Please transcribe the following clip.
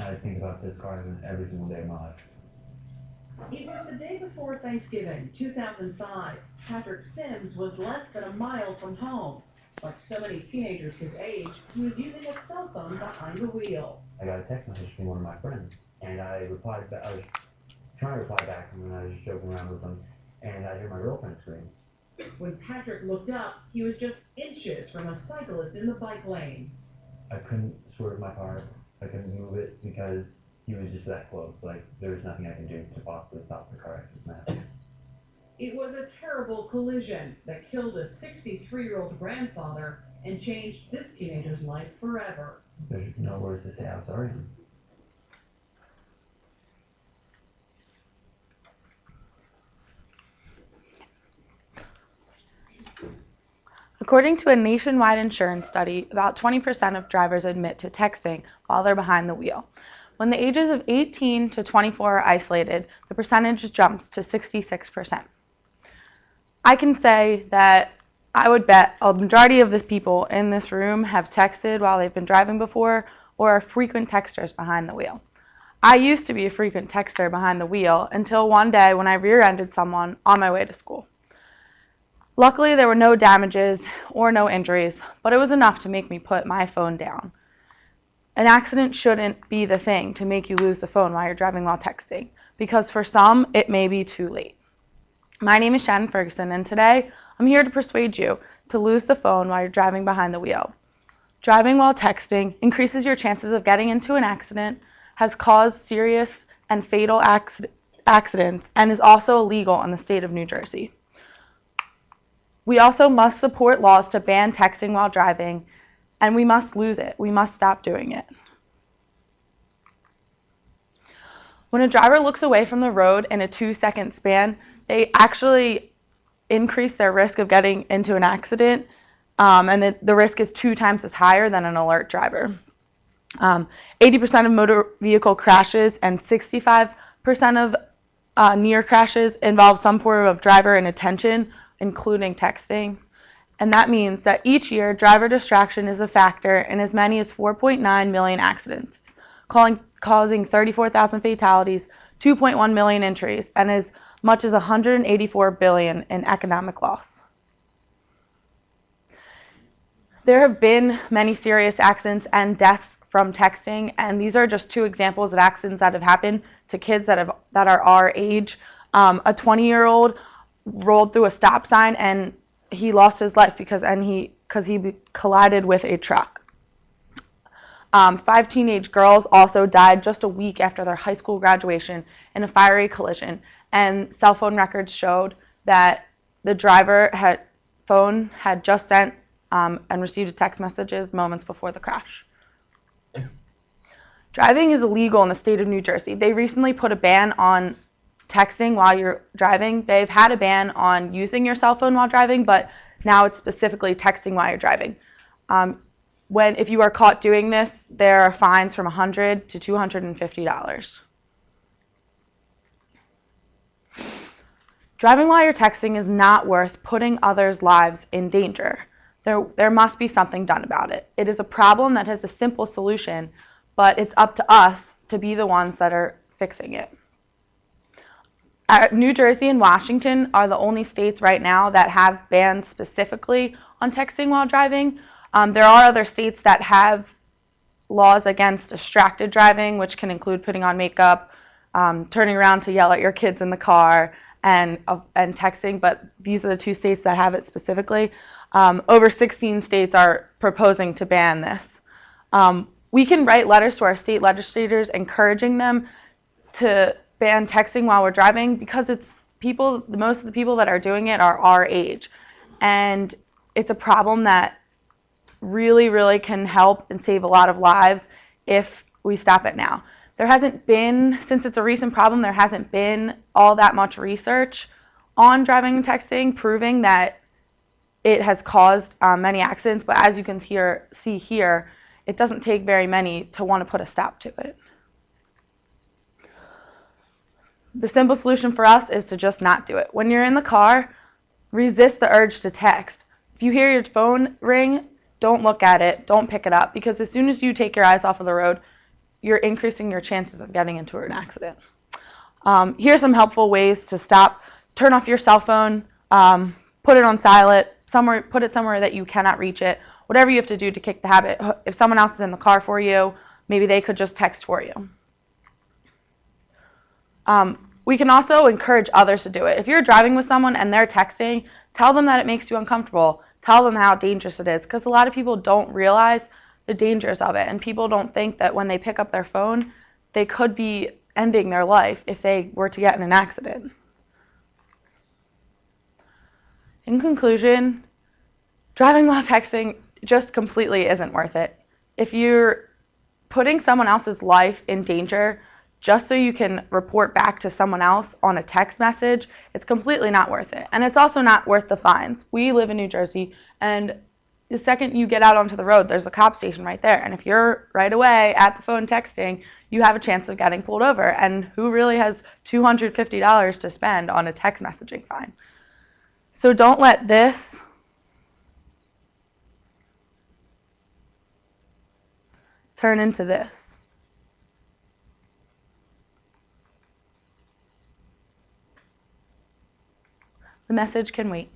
I think about this car every single day of my life. It was the day before Thanksgiving, 2005. Patrick Sims was less than a mile from home. Like so many teenagers his age, he was using a cell phone behind the wheel. I got a text message from one of my friends, and I replied back. I was trying to reply back, and then I was just joking around with them, and I hear my girlfriend scream. When Patrick looked up, he was just inches from a cyclist in the bike lane. I couldn't swerve my car. I couldn't move it because he was just that close. Like, there was nothing I could do to possibly stop the car accident. It was a terrible collision that killed a 63-year-old grandfather and changed this teenager's life forever. There's no words to say how sorry I am. According to a nationwide insurance study, about 20% of drivers admit to texting while they're behind the wheel. When the ages of 18 to 24 are isolated, the percentage jumps to 66%. I can say that I would bet a majority of the people in this room have texted while they've been driving before or are frequent texters behind the wheel. I used to be a frequent texter behind the wheel until one day when I rear-ended someone on my way to school. Luckily, there were no damages or no injuries, but it was enough to make me put my phone down. An accident shouldn't be the thing to make you lose the phone while you're driving while texting, because for some, it may be too late. My name is Shannon Ferguson, and today I'm here to persuade you to lose the phone while you're driving behind the wheel. Driving while texting increases your chances of getting into an accident, has caused serious and fatal accidents, and is also illegal in the state of New Jersey. We also must support laws to ban texting while driving, and we must lose it. We must stop doing it. When a driver looks away from the road in a 2-second span, they actually increase their risk of getting into an accident, and the risk is 2 times as higher than an alert driver. 80% of motor vehicle crashes and 65% of near crashes involve some form of driver inattention, including texting. And that means that each year, driver distraction is a factor in as many as 4.9 million accidents, causing 34,000 fatalities, 2.1 million injuries, and as much as 184 billion in economic loss. There have been many serious accidents and deaths from texting, and these are just 2 examples of accidents that have happened to kids that are our age. A 20-year-old rolled through a stop sign and he lost his life because he collided with a truck. 5 teenage girls also died just a week after their high school graduation in a fiery collision, and cell phone records showed that the driver had just sent and received text messages moments before the crash. Driving is illegal in the state of New Jersey. They recently put a ban on texting while you're driving. They've had a ban on using your cell phone while driving, but now it's specifically texting while you're driving. If you are caught doing this, there are fines from $100 to $250. Driving while you're texting is not worth putting others' lives in danger. There must be something done about it. It is a problem that has a simple solution, but it's up to us to be the ones that are fixing it. New Jersey and Washington are the only states right now that have bans specifically on texting while driving. There are other states that have laws against distracted driving, which can include putting on makeup, turning around to yell at your kids in the car, and texting, but these are the 2 states that have it specifically. Over 16 states are proposing to ban this. We can write letters to our state legislators encouraging them to ban texting while we're driving, because most of the people that are doing it are our age, and it's a problem that really, really can help and save a lot of lives if we stop it now. Since it's a recent problem, there hasn't been all that much research on driving and texting proving that it has caused many accidents, but as you can see here, it doesn't take very many to want to put a stop to it. The simple solution for us is to just not do it. When you're in the car, resist the urge to text. If you hear your phone ring, don't look at it, don't pick it up, because as soon as you take your eyes off of the road, you're increasing your chances of getting into an accident. Here's some helpful ways to stop. Turn off your cell phone, put it on silent, put it somewhere that you cannot reach it, whatever you have to do to kick the habit. If someone else is in the car for you, maybe they could just text for you. We can also encourage others to do it. If you're driving with someone and they're texting, tell them that it makes you uncomfortable. Tell them how dangerous it is, because a lot of people don't realize the dangers of it, and people don't think that when they pick up their phone, they could be ending their life if they were to get in an accident. In conclusion, driving while texting just completely isn't worth it. If you're putting someone else's life in danger just so you can report back to someone else on a text message, it's completely not worth it. And it's also not worth the fines. We live in New Jersey, and the second you get out onto the road, there's a cop station right there. And if you're right away at the phone texting, you have a chance of getting pulled over. And who really has $250 to spend on a text messaging fine? So don't let this turn into this. The message can wait.